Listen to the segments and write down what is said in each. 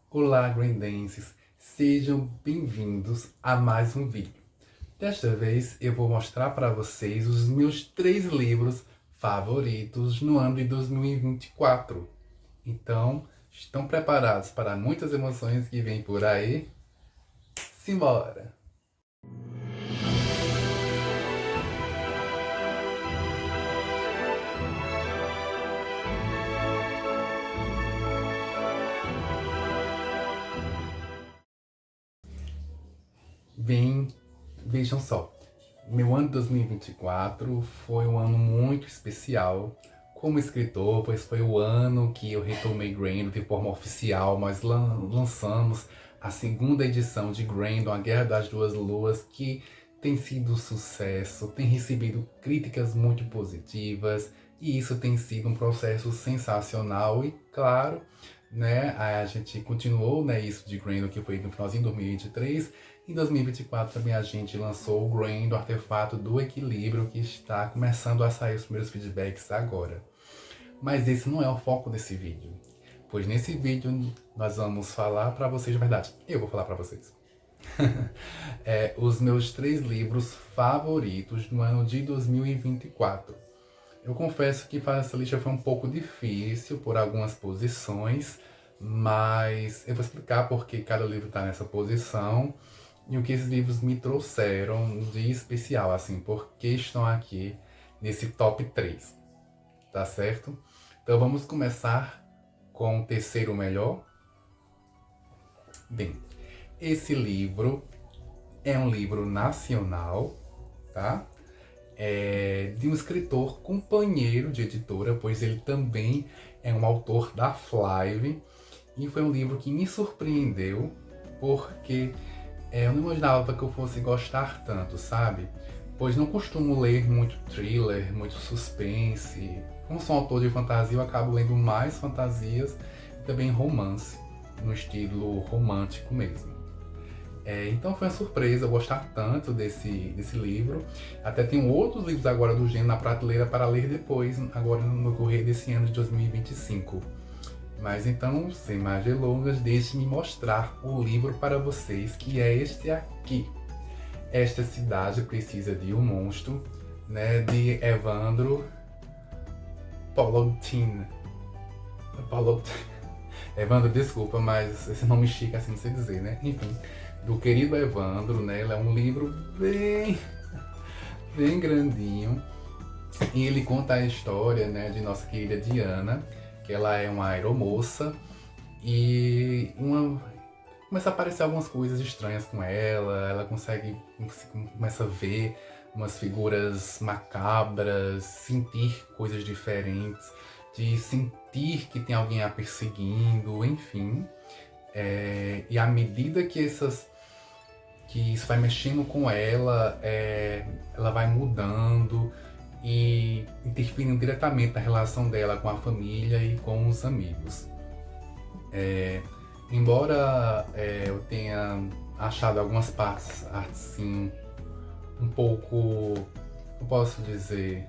Olá, Grandenses! Sejam bem-vindos a mais um vídeo. Desta vez eu vou mostrar para vocês os meus 3 livros favoritos no ano de 2024. Então, estão preparados para muitas emoções que vêm por aí? Simbora! Vejam só, meu ano de 2024 foi um ano muito especial como escritor, pois foi o ano que eu retomei Grendel de forma oficial. Nós lançamos a segunda edição de Grendel, A Guerra das Duas Luas, que tem sido um sucesso, tem recebido críticas muito positivas, e isso tem sido um processo sensacional. E claro, né, a gente continuou, né, isso de Grendel, que foi no finalzinho de 2023. Em 2024 também a gente lançou o Grendel, Artefato do Equilíbrio, que está começando a sair os primeiros feedbacks agora. Mas esse não é o foco desse vídeo, pois nesse vídeo nós vamos falar para vocês, na verdade, eu vou falar para vocês, os meus 3 livros favoritos no ano de 2024. Eu confesso que fazer essa lista foi um pouco difícil por algumas posições, mas eu vou explicar por que cada livro está nessa posição e o que esses livros me trouxeram de especial, assim, por que estão aqui nesse top 3, tá certo? Então vamos começar com o terceiro melhor. Bem, esse livro é um livro nacional, tá? É de um escritor companheiro de editora, pois ele também é um autor da Flive, e foi um livro que me surpreendeu, porque eu não imaginava que eu fosse gostar tanto, sabe? Pois não costumo ler muito thriller, muito suspense. Como sou um autor de fantasia, eu acabo lendo mais fantasias e também romance, no estilo romântico mesmo. Então foi uma surpresa eu gostar tanto desse livro. Até tenho outros livros agora do gênero na prateleira para ler depois, agora no decorrer desse ano de 2025. Mas então, sem mais delongas, deixe-me mostrar o livro para vocês, que é este aqui. Esta Cidade Precisa de um Monstro, né, de Evandro Polotin. Evandro, desculpa, mas esse nome chique assim não sei dizer, né? Enfim, do querido Evandro, né? Ele é um livro bem grandinho, e ele conta a história, né, de nossa querida Diana, que ela é uma aeromoça, e começa a aparecer algumas coisas estranhas com ela começa a ver umas figuras macabras, sentir coisas diferentes, de sentir que tem alguém a perseguindo, enfim. E à medida que isso vai mexendo com ela, ela vai mudando e interferindo diretamente na relação dela com a família e com os amigos. Embora eu tenha achado algumas partes assim um pouco, eu posso dizer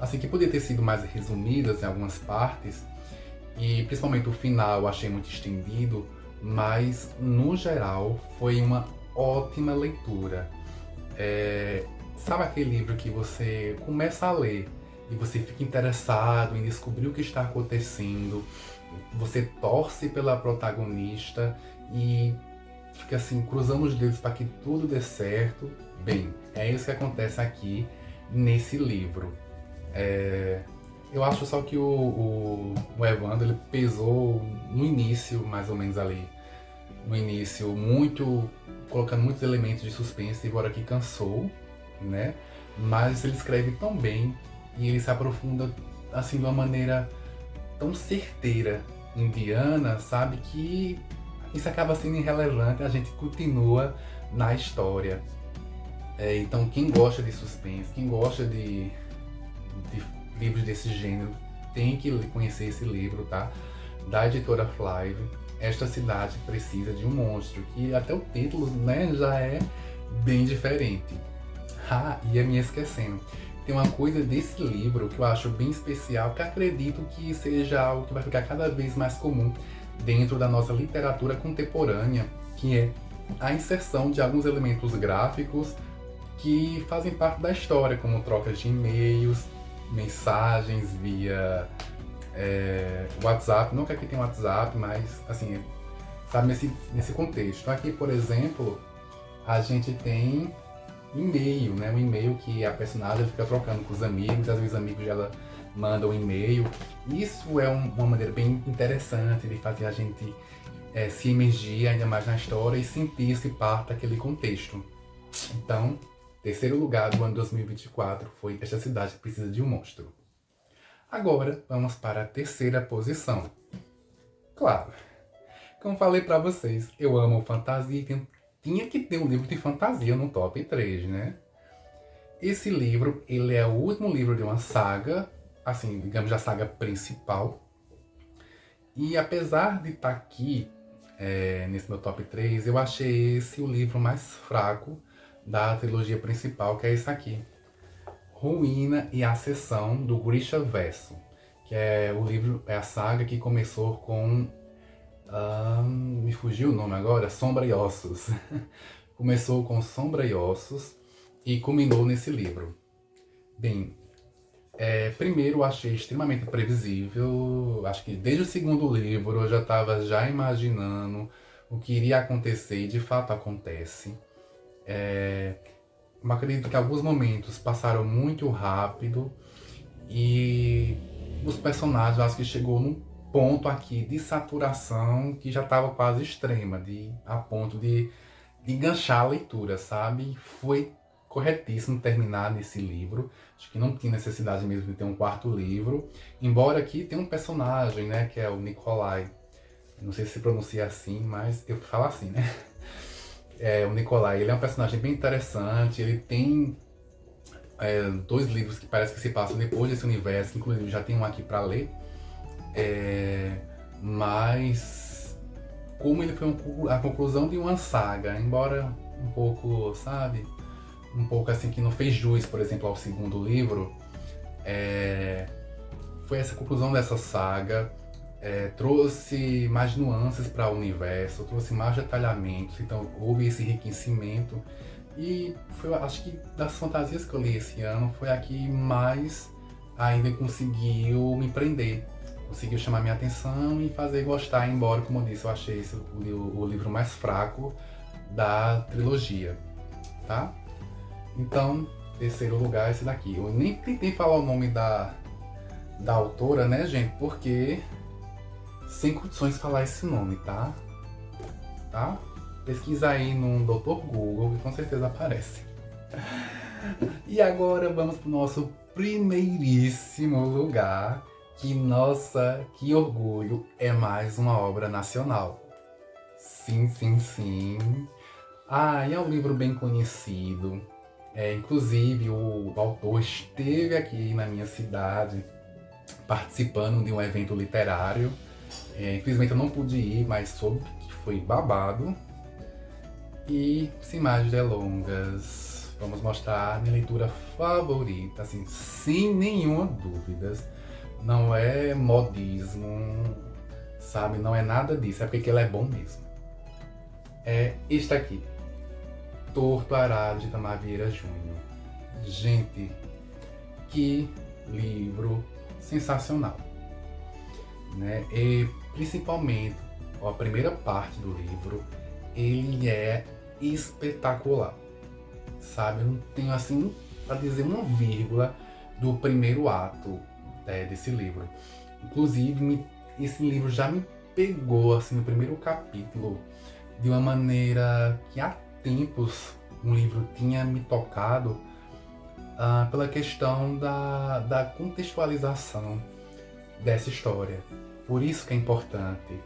assim, que poderia ter sido mais resumidas em algumas partes, e principalmente o final eu achei muito estendido, mas no geral foi uma ótima leitura. Sabe aquele livro que você começa a ler e você fica interessado em descobrir o que está acontecendo, você torce pela protagonista e fica assim, cruzando os dedos para que tudo dê certo? Bem, é isso que acontece aqui nesse livro. Eu acho só que o Evandro, ele pesou no início, mais ou menos ali, no início, colocando muitos elementos de suspense, embora que cansou, né? Mas ele escreve tão bem e ele se aprofunda assim de uma maneira tão certeira em Diana, sabe, que isso acaba sendo irrelevante, a gente continua na história. Então quem gosta de suspense, quem gosta de livros desse gênero, tem que conhecer esse livro, tá? Da editora Flive, Esta Cidade Precisa de um Monstro, que até o título, né, já é bem diferente. Ia me esquecendo. Tem uma coisa desse livro que eu acho bem especial, que acredito que seja algo que vai ficar cada vez mais comum dentro da nossa literatura contemporânea, que é a inserção de alguns elementos gráficos que fazem parte da história, como trocas de e-mails, mensagens via WhatsApp. Não que aqui tem WhatsApp, mas assim, sabe, nesse contexto. Aqui, por exemplo, a gente tem e-mail, né? Um e-mail que a personagem fica trocando com os amigos, às vezes os amigos dela mandam um e-mail. Isso é uma maneira bem interessante de fazer a gente se imergir ainda mais na história e sentir-se parte daquele contexto. Então, terceiro lugar do ano 2024 foi Esta Cidade Precisa de um Monstro. Agora, vamos para a terceira posição. Claro, como falei para vocês, eu amo fantasia e tinha que ter um livro de fantasia no top 3, né? Esse livro, ele é o último livro de uma saga, assim, digamos, a saga principal. E apesar de estar aqui, nesse meu top 3, eu achei esse o livro mais fraco da trilogia principal, que é esse aqui. Ruína e Ascensão, do Grisha Verso, que é o livro, é a saga que começou com... me fugiu o nome agora, Sombra e Ossos. Começou com Sombra e Ossos e culminou nesse livro. Bem, primeiro eu achei extremamente previsível. Acho que desde o segundo livro eu já estava imaginando o que iria acontecer e de fato acontece. Eu acredito que alguns momentos passaram muito rápido e os personagens, eu acho que chegou num ponto aqui de saturação que já estava quase extrema, a ponto de enganchar a leitura, sabe? Foi corretíssimo terminar nesse livro. Acho que não tinha necessidade mesmo de ter um quarto livro, embora aqui tenha um personagem, né, que é o Nikolai. Não sei se pronuncia assim, mas eu falo assim, né? O Nikolai, ele é um personagem bem interessante, ele tem 2 livros que parece que se passam depois desse universo, que inclusive já tem um aqui para ler. Mas como ele foi a conclusão de uma saga, embora um pouco, sabe, um pouco assim que não fez jus, por exemplo, ao segundo livro, foi essa conclusão dessa saga, trouxe mais nuances para o universo, trouxe mais detalhamentos, então houve esse enriquecimento e foi, acho que das fantasias que eu li esse ano, foi a que mais ainda conseguiu me prender. Conseguiu chamar minha atenção e fazer gostar, embora, como eu disse, eu achei esse o livro mais fraco da trilogia, tá? Então, terceiro lugar é esse daqui. Eu nem tentei falar o nome da autora, né, gente? Porque sem condições de falar esse nome, tá? Pesquisa aí no Dr. Google, que com certeza aparece. E agora vamos pro nosso primeiríssimo lugar. Que, nossa, que orgulho, é mais uma obra nacional. Sim, sim, sim. É um livro bem conhecido. Inclusive, o autor esteve aqui na minha cidade, participando de um evento literário. Infelizmente eu não pude ir, mas soube que foi babado. E, sem mais delongas, vamos mostrar a minha leitura favorita, assim, sem nenhuma dúvida. Não é modismo, sabe? Não é nada disso, é porque ele é bom mesmo. É este aqui, Torto Arado, de Itamar Vieira Júnior. Gente, que livro sensacional, né? E principalmente a primeira parte do livro, ele é espetacular, sabe? Eu não tenho assim para dizer uma vírgula do primeiro ato desse livro. Inclusive, esse livro já me pegou assim no primeiro capítulo de uma maneira que há tempos um livro tinha me tocado, pela questão da contextualização dessa história. Por isso que é importante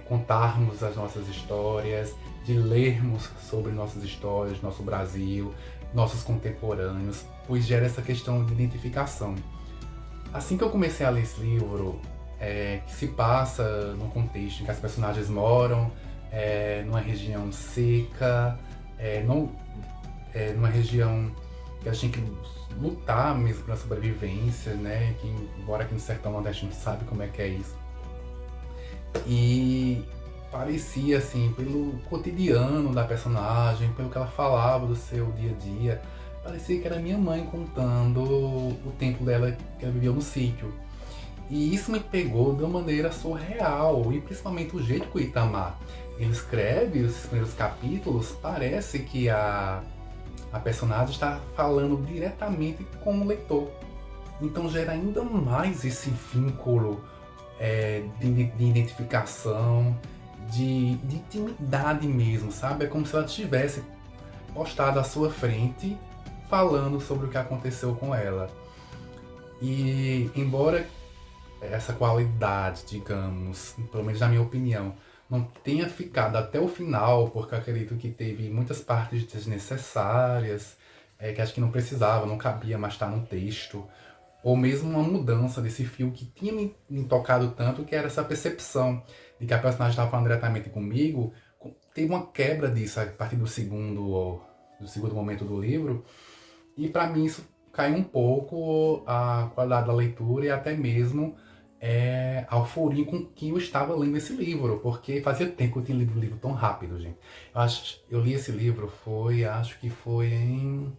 contarmos as nossas histórias, de lermos sobre nossas histórias, nosso Brasil, nossos contemporâneos, pois gera essa questão de identificação. Assim que eu comecei a ler esse livro, que se passa num contexto em que as personagens moram numa região seca, numa região que elas tinham que lutar mesmo pela sobrevivência, né? Que, embora aqui no sertão nordeste não sabe como é que é isso. E parecia, assim, pelo cotidiano da personagem, pelo que ela falava do seu dia a dia, parecia que era minha mãe contando o tempo dela que ela vivia no sítio. E isso me pegou de uma maneira surreal, e principalmente o jeito que o Itamar ele escreve os primeiros capítulos, parece que a personagem está falando diretamente com o leitor. Então gera ainda mais esse vínculo de identificação, de intimidade mesmo, sabe? É como se ela tivesse postado à sua frente falando sobre o que aconteceu com ela. E embora essa qualidade, digamos, pelo menos na minha opinião, não tenha ficado até o final, porque eu acredito que teve muitas partes desnecessárias, que acho que não precisava, não cabia mais estar no texto, ou mesmo uma mudança desse fio que tinha me tocado tanto, que era essa percepção de que a personagem estava falando diretamente comigo. Teve uma quebra disso a partir do segundo momento do livro, e para mim isso caiu um pouco a qualidade da leitura e até mesmo a euforia com que eu estava lendo esse livro, porque fazia tempo que eu tinha lido um livro tão rápido, gente. Eu li esse livro, acho que foi em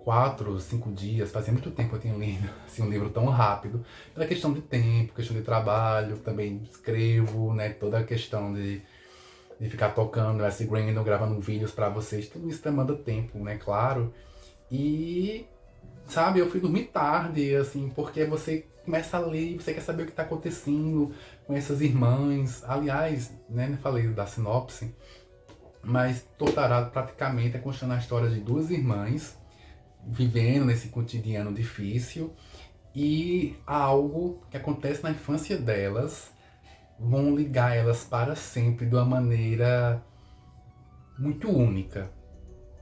4, 5 dias, fazia muito tempo que eu tinha lido assim, um livro tão rápido, pela questão de tempo, questão de trabalho, também escrevo, né, toda a questão de ficar tocando, Instagram, gravando vídeos para vocês, tudo isso demanda tempo, né, claro. E, sabe, eu fui dormir tarde, assim, porque você começa a ler, você quer saber o que está acontecendo com essas irmãs. Aliás, né, não falei da sinopse, mas Totara praticamente é contando a história de duas irmãs vivendo nesse cotidiano difícil, e algo que acontece na infância delas vão ligar elas para sempre de uma maneira muito única,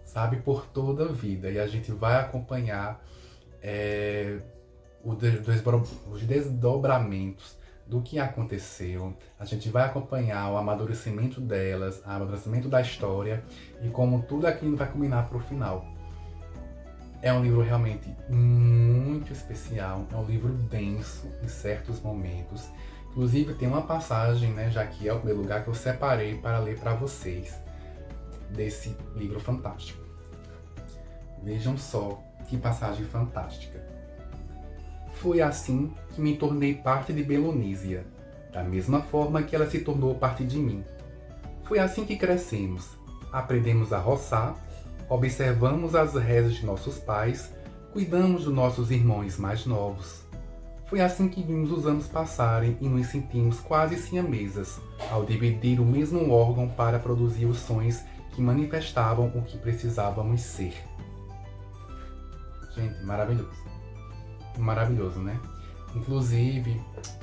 sabe, por toda a vida. E a gente vai acompanhar os desdobramentos do que aconteceu. A gente vai acompanhar o amadurecimento delas, o amadurecimento da história e como tudo aquilo vai culminar para o final. É um livro realmente muito especial, é um livro denso em certos momentos. Inclusive tem uma passagem, né, já que é o primeiro lugar, que eu separei para ler para vocês desse livro fantástico. Vejam só que passagem fantástica. Foi assim que me tornei parte de Belonísia, da mesma forma que ela se tornou parte de mim. Foi assim que crescemos, aprendemos a roçar, observamos as rezas de nossos pais, cuidamos dos nossos irmãos mais novos. Foi assim que vimos os anos passarem e nos sentimos quase siamesas, ao dividir o mesmo órgão para produzir os sons que manifestavam o que precisávamos ser. Gente, maravilhoso. Maravilhoso, né? Inclusive,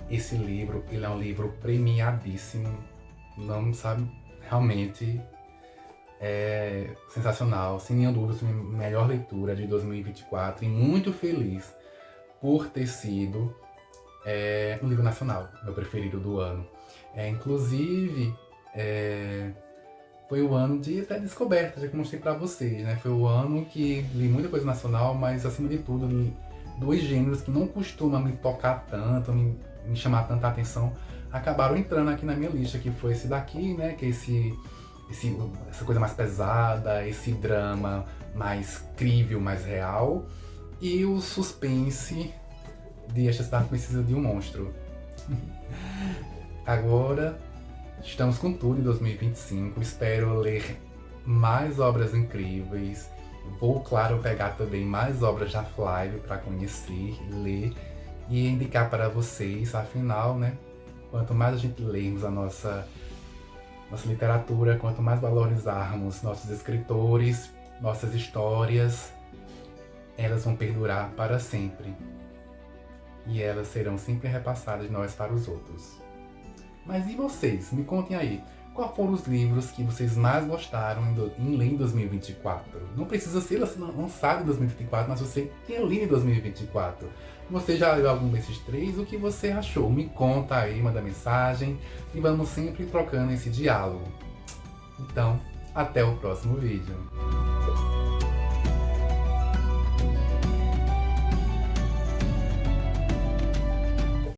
esse livro, ele é um livro premiadíssimo. Não sabe, realmente é sensacional, sem nenhuma dúvida, a minha melhor leitura de 2024 e muito feliz por ter sido um livro nacional, meu preferido do ano. Inclusive, foi o ano de até descoberta, já que eu mostrei pra vocês, né? Foi o ano que li muita coisa nacional, mas acima de tudo, li 2 gêneros que não costumam me tocar tanto, me chamar tanta atenção, acabaram entrando aqui na minha lista, que foi esse daqui, né? Que é essa coisa mais pesada, esse drama mais crível, mais real, e o suspense de Esta Cidade Precisa de um Monstro. Agora estamos com tudo em 2025, espero ler mais obras incríveis. Vou, claro, pegar também mais obras da Flávia para conhecer, ler e indicar para vocês. Afinal, né, quanto mais a gente lermos a nossa literatura, quanto mais valorizarmos nossos escritores, nossas histórias, elas vão perdurar para sempre. E elas serão sempre repassadas de nós para os outros. Mas e vocês? Me contem aí. Quais foram os livros que vocês mais gostaram em ler em 2024? Não precisa ser lançado em 2024, mas você tem lido em 2024. Você já leu algum desses 3? O que você achou? Me conta aí, manda mensagem e vamos sempre trocando esse diálogo. Então, até o próximo vídeo.